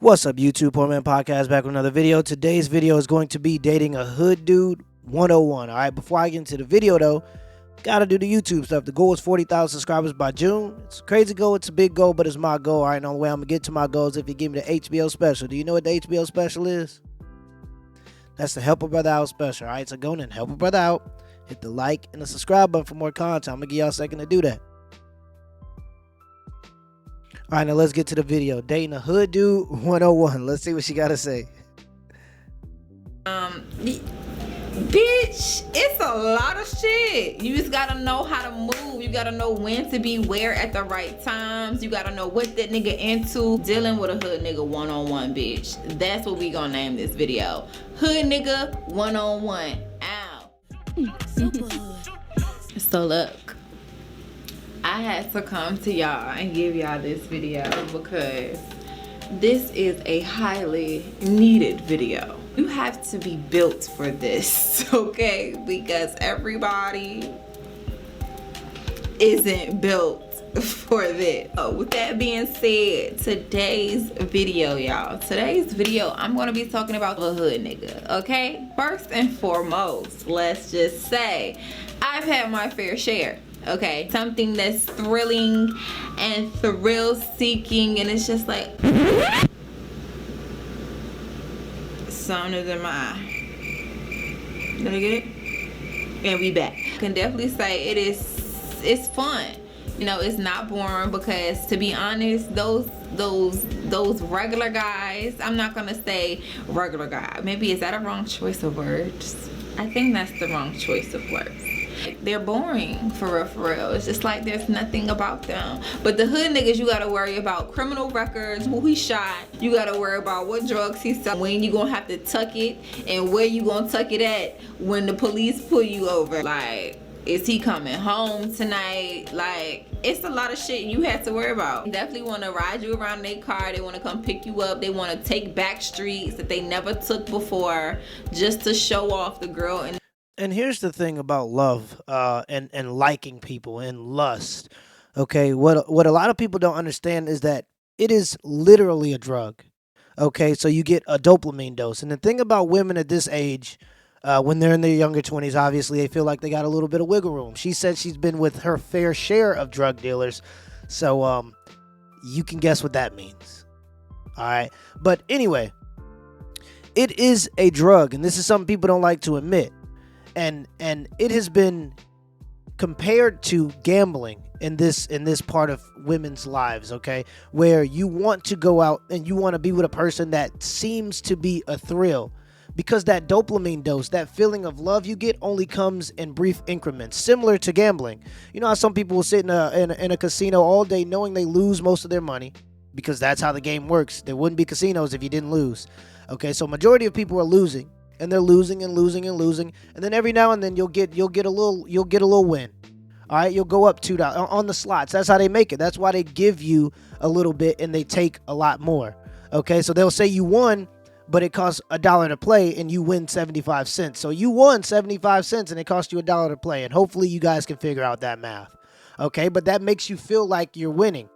What's up, YouTube? Poor Man Podcast back with another video. Today's video is going to be dating a hood dude 101. All right, before I get into the video though, gotta do the YouTube stuff. The goal is 40,000 subscribers by June. It's a crazy goal, it's a big goal, but it's my goal. All right, and the only way I'm gonna get to my goal is if you give me the HBO special. Do you know what the HBO special is? That's the Help a Brother Out special. All right, so go in and help a brother out. Hit the like and the subscribe button for more content. I'm gonna give y'all a second to do that. All right, now let's get to the video. Dating a hood dude 101. Let's see what she got to say. Bitch, it's a lot of shit. You just gotta know how to move. You gotta know when to be where at the right times. You gotta know what that nigga into. Dealing with a hood nigga 101, bitch. That's what we gonna name this video. Hood nigga 101. Ow. So look, I had to come to y'all and give y'all this video because this is a highly needed video. You have to be built for this, okay? Because everybody isn't built for this. So with that being said, today's video, y'all. Today's video, I'm gonna be talking about a hood nigga, okay? First and foremost, let's just say I've had my fair share. Okay, something that's thrilling and thrill-seeking, and it's just like sounded in my eye. Did I get it? And we back. I can definitely say it's fun. You know, it's not boring because, to be honest, those regular guys, I'm not gonna say regular guy. Maybe is that a wrong choice of words? I think that's the wrong choice of words. They're boring, for real. It's just like there's nothing about them. But the hood niggas, you gotta worry about criminal records, who he shot. You gotta worry about what drugs he sold, when you gonna have to tuck it, and where you gonna tuck it at when the police pull you over. Like, is he coming home tonight? Like, it's a lot of shit you have to worry about. They definitely want to ride you around their car. They want to come pick you up. They want to take back streets that they never took before just to show off the girl. And here's the thing about love and liking people and lust. Okay, what a lot of people don't understand is that it is literally a drug. Okay, so you get a dopamine dose. And the thing about women at this age, when they're in their younger 20s, obviously they feel like they got a little bit of wiggle room. She said she's been with her fair share of drug dealers. So you can guess what that means. All right. But anyway, it is a drug. And this is something people don't like to admit. And it has been compared to gambling in this part of women's lives, okay? Where you want to go out and you want to be with a person that seems to be a thrill. Because that dopamine dose, that feeling of love you get only comes in brief increments, similar to gambling. You know how some people will sit in a casino all day knowing they lose most of their money, because that's how the game works. There wouldn't be casinos if you didn't lose. Okay, so majority of people are losing, and they're losing and losing and losing, and then every now and then you'll get a little win. All right, you'll go up $2 on the slots. That's how they make it. That's why they give you a little bit and they take a lot more. Okay, so they'll say you won, but it costs $1 to play and you win 75 cents. So you won 75 cents and it cost you $1 to play. And hopefully you guys can figure out that math. Okay, but that makes you feel like you're winning.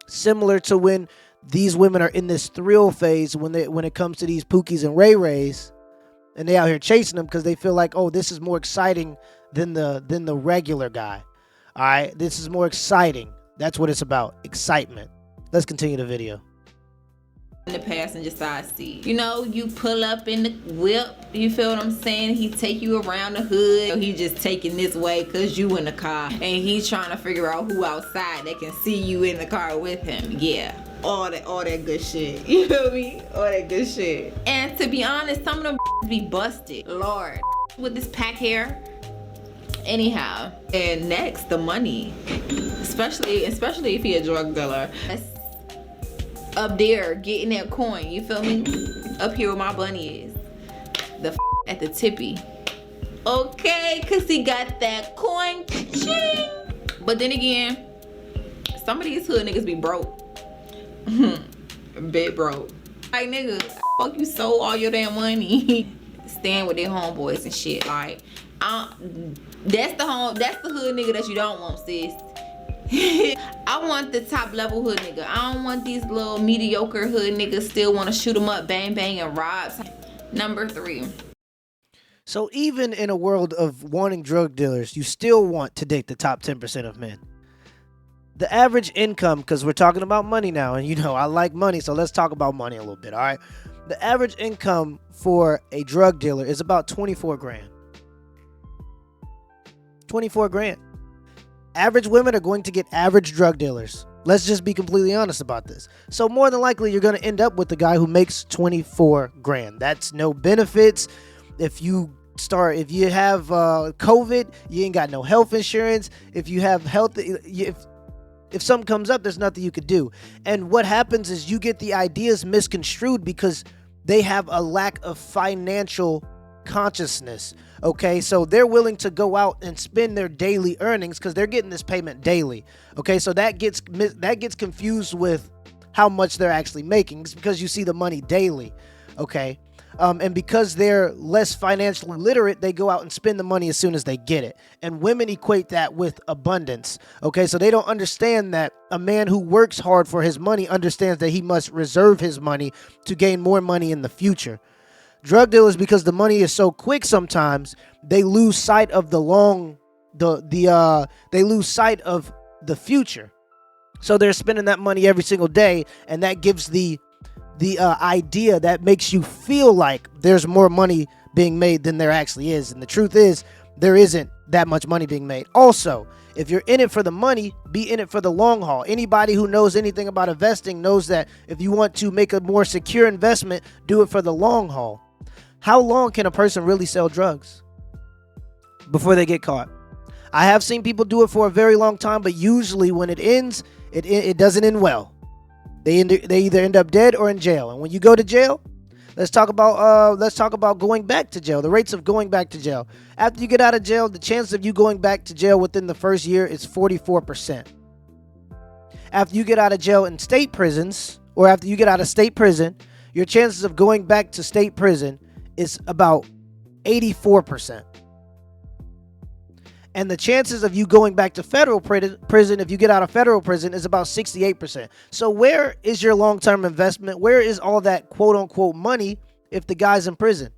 Similar to when these women are in this thrill phase when it comes to these Pookies and Ray Rays, and they out here chasing them because they feel like, oh, this is more exciting than the regular guy. All right, this is more exciting. That's what it's about, excitement. Let's continue the video. In the passenger side seat, you know, you pull up in the whip, you feel what I'm saying? He take you around the hood. He just taking this way because you in the car, and he's trying to figure out who outside that can see you in the car with him. Yeah, all that good shit. You feel me? All that good shit. And to be honest, some of them be busted. Lord, with this pack hair. Anyhow, and next, the money, especially if he a drug dealer. That's up there getting that coin, you feel me? Up here where my bunny is, the at the tippy. Okay, cause he got that coin. Ching. But then again, some of these hood niggas be broke. Bit broke. Like, nigga, fuck you sold all your damn money. Staying with their homeboys and shit. Like, that's the hood nigga that you don't want, sis. I I want the top level hood nigga. I don't want these little mediocre hood niggas still want to shoot them up, bang bang, and rob. Number 3. So even in a world of wanting drug dealers, you still want to date the top 10% of men. The average income, because we're talking about money now, and I like money, so let's talk about money a little bit, all right? The average income for a drug dealer is about 24 grand. 24 grand. Average women are going to get average drug dealers. Let's just be completely honest about this. So more than likely, you're going to end up with the guy who makes 24 grand. That's no benefits. If you have COVID, you ain't got no health insurance. If you have health, if something comes up, there's nothing you could do. And what happens is you get the ideas misconstrued because they have a lack of financial consciousness. Okay, so they're willing to go out and spend their daily earnings because they're getting this payment daily. Okay, so that gets confused with how much they're actually making. It's because you see the money daily. Okay. And because they're less financially literate, they go out and spend the money as soon as they get it. And women equate that with abundance. Okay, so they don't understand that a man who works hard for his money understands that he must reserve his money to gain more money in the future. Drug dealers, because the money is so quick sometimes, they lose sight of they lose sight of the future. So they're spending that money every single day, and that gives the idea that makes you feel like there's more money being made than there actually is. And the truth is, there isn't that much money being made. Also, if you're in it for the money, be in it for the long haul. Anybody who knows anything about investing knows that if you want to make a more secure investment, do it for the long haul. How long can a person really sell drugs before they get caught? I have seen people do it for a very long time, but usually when it ends, it doesn't end well. They either end up dead or in jail. And when you go to jail, let's talk about going back to jail. The rates of going back to jail. After you get out of jail, the chance of you going back to jail within the first year is 44%. After you get out of jail in state prisons, or after you get out of state prison, your chances of going back to state prison is about 84%. And the chances of you going back to federal prison, if you get out of federal prison, is about 68%. So where is your long-term investment? Where is all that quote-unquote money if the guy's in prison?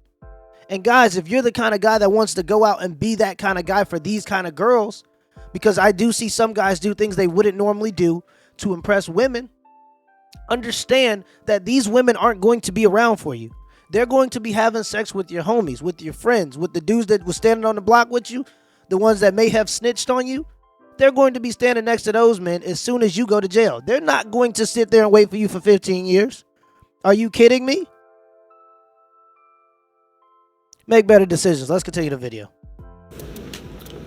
And guys, if you're the kind of guy that wants to go out and be that kind of guy for these kind of girls, because I do see some guys do things they wouldn't normally do to impress women, understand that these women aren't going to be around for you. They're going to be having sex with your homies, with your friends, with the dudes that was standing on the block with you. The ones that may have snitched on you, they're going to be standing next to those men as soon as you go to jail. They're not going to sit there and wait for you for 15 years. Are you kidding me? Make better decisions. Let's continue the video.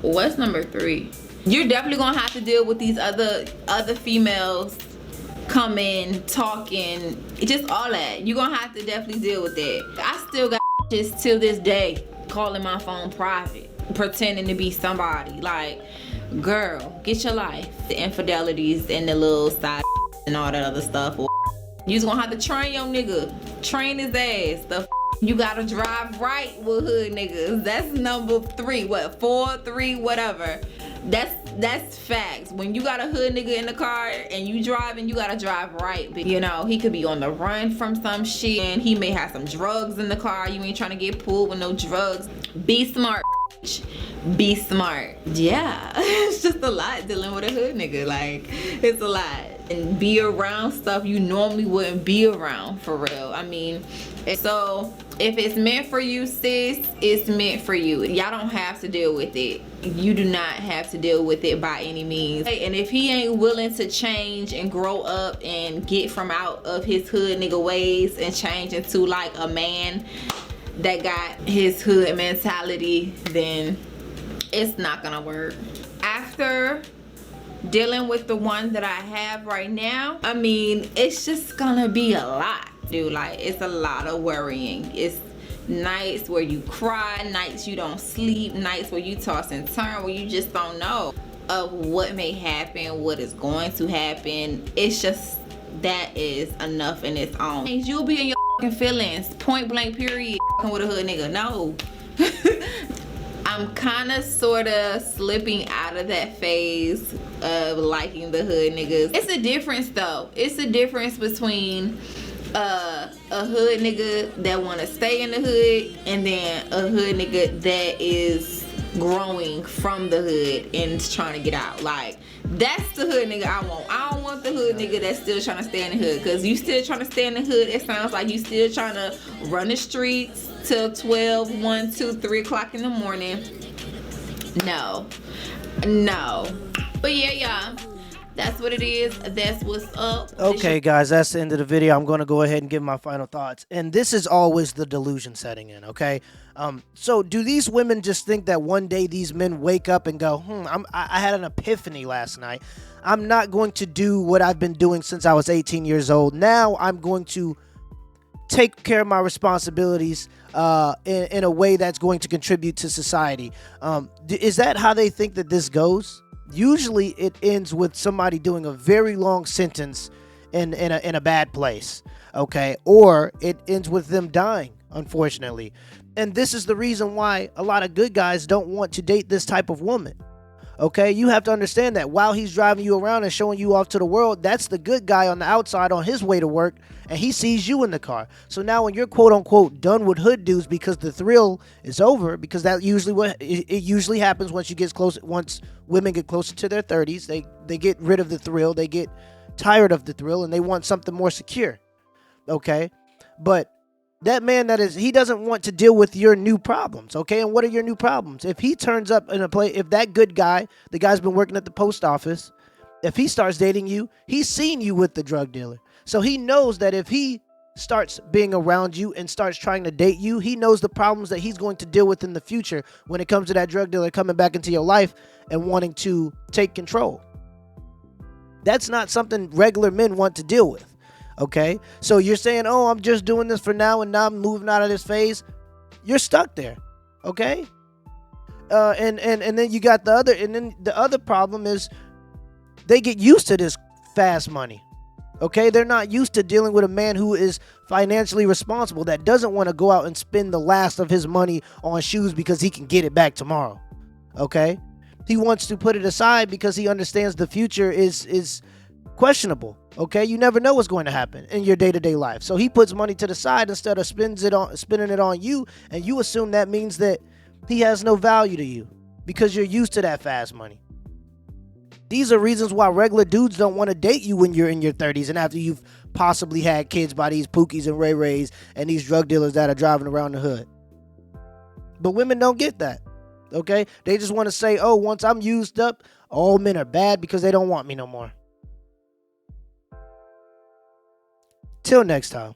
What's number 3? You're definitely gonna have to deal with these other females coming, talking, just all that. You're gonna have to definitely deal with that. I still got just till this day calling my phone private, pretending to be somebody. Like, girl, get your life. The infidelities and the little side and all that other stuff. You just gonna have to train your nigga, train his ass. You gotta drive right with hood niggas. That's number 3. 4, 3, whatever. That's facts. When you got a hood nigga in the car and you driving, you gotta drive right. He could be on the run from some shit, and he may have some drugs in the car. You ain't trying to get pulled with no drugs. Be smart. Be smart. Yeah, it's just a lot dealing with a hood nigga. Like, it's a lot. And be around stuff you normally wouldn't be around, for real. I mean, so if it's meant for you, sis, it's meant for you. Y'all don't have to deal with it. You do not have to deal with it by any means. And if he ain't willing to change and grow up and get from out of his hood nigga ways and change into like a man that got his hood mentality, then it's not gonna work. After dealing with the one that I have right now, I mean, it's just gonna be a lot, dude. Like, it's a lot of worrying. It's nights where you cry, nights you don't sleep, nights where you toss and turn, where you just don't know of what may happen, what is going to happen. It's just, that is enough in its own. You'll be in your feelings, point blank, period, with a hood nigga. No. I'm kind of sort of slipping out of that phase of liking the hood niggas. It's a difference though. It's a difference between a hood nigga that want to stay in the hood and then a hood nigga that is growing from the hood and is trying to get out. Like, that's the hood nigga I want. I don't want the hood nigga that's still trying to stay in the hood, because you still trying to stay in the hood, it sounds like you still trying to run the streets till 12, 1, 2, 3 o'clock in the morning. No. But yeah, y'all, that's what it is. That's what's up. Okay, guys, that's the end of the video. I'm going to go ahead and give my final thoughts. And this is always the delusion setting in, okay? So do these women just think that one day these men wake up and go, I had an epiphany last night. I'm not going to do what I've been doing since I was 18 years old. Now I'm going to take care of my responsibilities in a way that's going to contribute to society. Is that how they think that this goes? Usually it ends with somebody doing a very long sentence in a bad place, okay? Or it ends with them dying, unfortunately. And this is the reason why a lot of good guys don't want to date this type of woman. Okay, you have to understand that while he's driving you around and showing you off to the world, that's the good guy on the outside on his way to work, and he sees you in the car. So now when you're quote unquote done with hood dudes because the thrill is over, because that usually what it usually happens once women get closer to their 30s, they get rid of the thrill, they get tired of the thrill, and they want something more secure. Okay, but that man he doesn't want to deal with your new problems, okay? And what are your new problems? If he turns up in a place, if that good guy, the guy's been working at the post office, if he starts dating you, he's seen you with the drug dealer. So he knows that if he starts being around you and starts trying to date you, he knows the problems that he's going to deal with in the future when it comes to that drug dealer coming back into your life and wanting to take control. That's not something regular men want to deal with. Okay, so you're saying, oh, I'm just doing this for now and now I'm moving out of this phase. You're stuck there. Okay, and then you got the other problem is they get used to this fast money. Okay, they're not used to dealing with a man who is financially responsible, that doesn't want to go out and spend the last of his money on shoes because he can get it back tomorrow. Okay, he wants to put it aside because he understands the future is questionable. Okay, you never know what's going to happen in your day-to-day life. So he puts money to the side instead of spending it on you, and you assume that means that he has no value to you because you're used to that fast money. These are reasons why regular dudes don't want to date you when you're in your 30s and after you've possibly had kids by these Pookies and Ray Rays and these drug dealers that are driving around the hood. But women don't get that. Okay, they just want to say, oh, once I'm used up, all men are bad because they don't want me no more. Till next time.